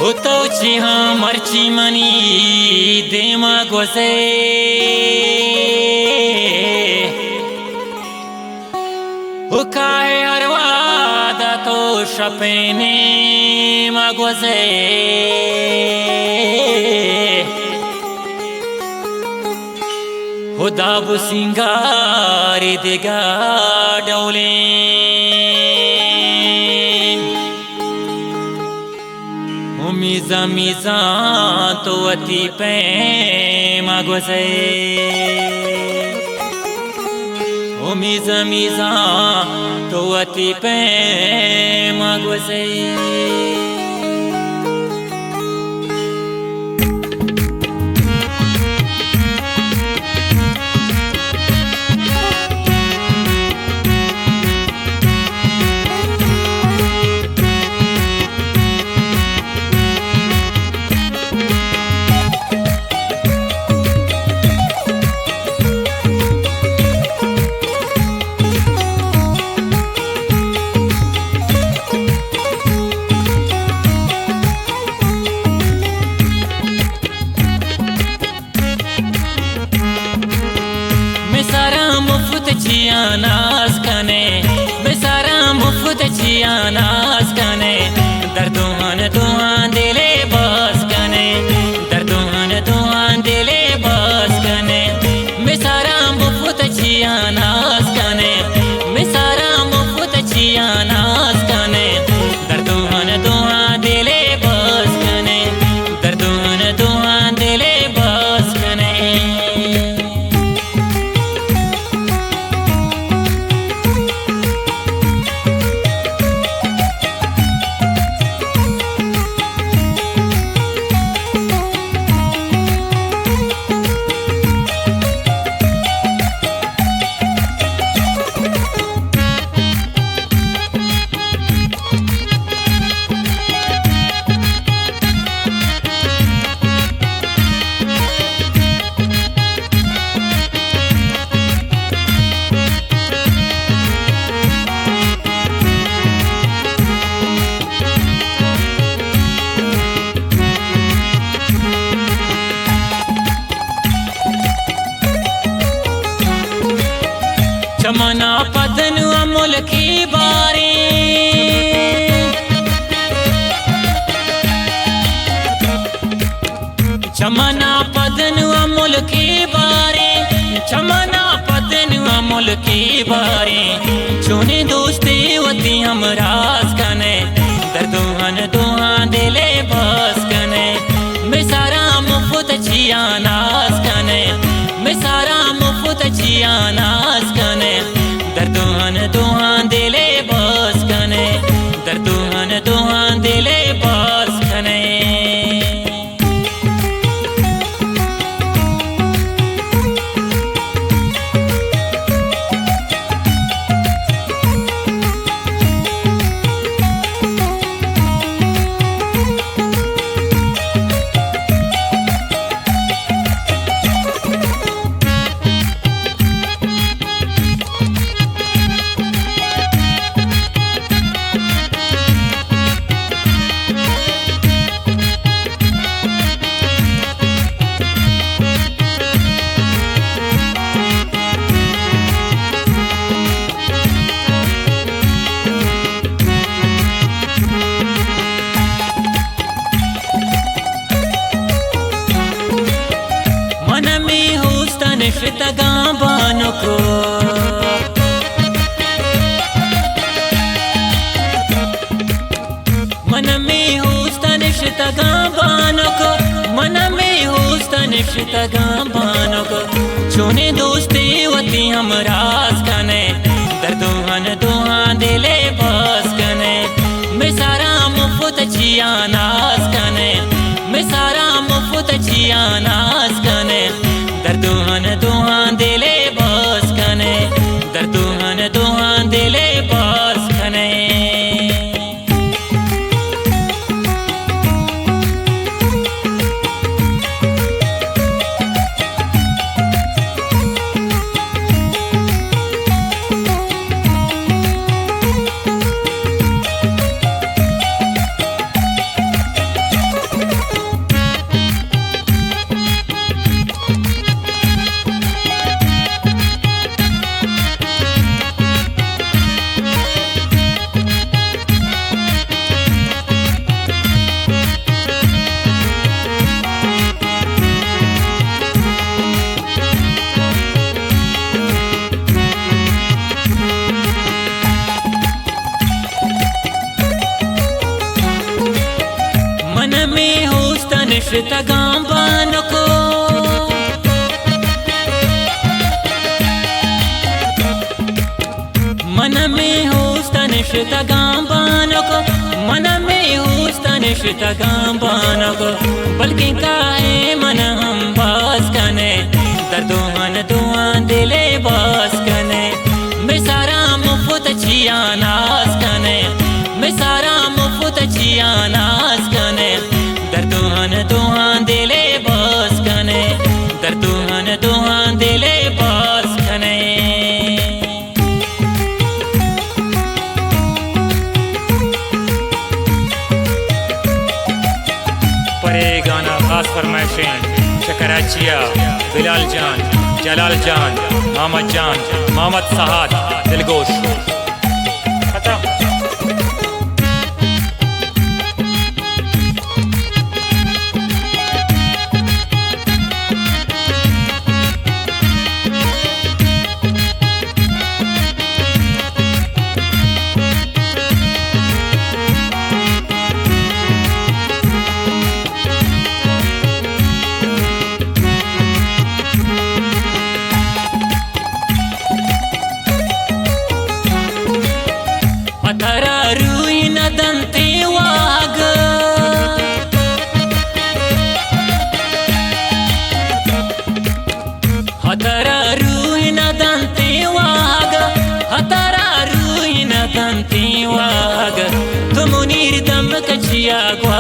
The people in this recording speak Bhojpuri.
होतो चिहा मर्ची मनी देमा गोसे हुकाए हरवादा तो शपेने मगोसे हुदाबु सिंगारी देगा डौले मीज़ा मीज़ा तो अति पे मगोसे ओ मीज़ा मीज़ा तो अति पे मगोसे नाज कने बेसारा मुफ्त चिया नाज कने दर्दोहन दुआन दिले बस कने दर्दोहन दुआन दिले बस कने बेसारा मुफ्त चिया नाज कने बेसारा मुफ्त चिया नाज कने दर्दोहन दुआन दिले बस कने दर्दोहन दुआन दिले बस कने चमना पदन अमुल की बारी चमना पदन अमुल की बारी चमना पदन अमुल की बारी चुने दोस्ती वती हम राज कने दर्दोहन दुआन दिले बस कने मैं सारा मुफ्त चिया नाज कने मैं सारा मुफ्त चिया नाज कने दर्दोहन दुआन दिले बस कने दर्दोहन दुआन दिले बस कने निश्चितगा बानुको मन में होस्ता निश्चितगा बानुको मन में होस्ता निश्चितगा बानुको चुने दोस्ती वती हम राज कने दर्दोहन दुआन दिले बस कने मैं सारा मुफ्त चिया नाज कने मैं सारा मुफ्त चिया नाज कने दर्दोहन दुआन दिले बस कने दर्दोहन दुआन दिले बस कने तनिश्ता गांबानको मन में होस तनिश्ता गांबानको मन में होस तनिश्ता गांबानको बल्कि काहे मन हम बास कने दर्दोहन दुआन दिले बास कने मैं सारा मुफ्त छिया नास कने मैं सारा मुफ्त छिया नास कने दर्दोहन दुआन दिले बास कने दर्दोहन दुआन दिले बास कने। पर ये गाना खास फरमाइशें शकराचिया, बिलाल जान, जलाल जान, मोहम्मद जान, मोहम्मद साहद, दिलगोश। हथरा रुइन दंते वाग हथरा रुइन दंते वाग हथरा रुइन दंते वाग तुम निर्दम कचिया ग्वा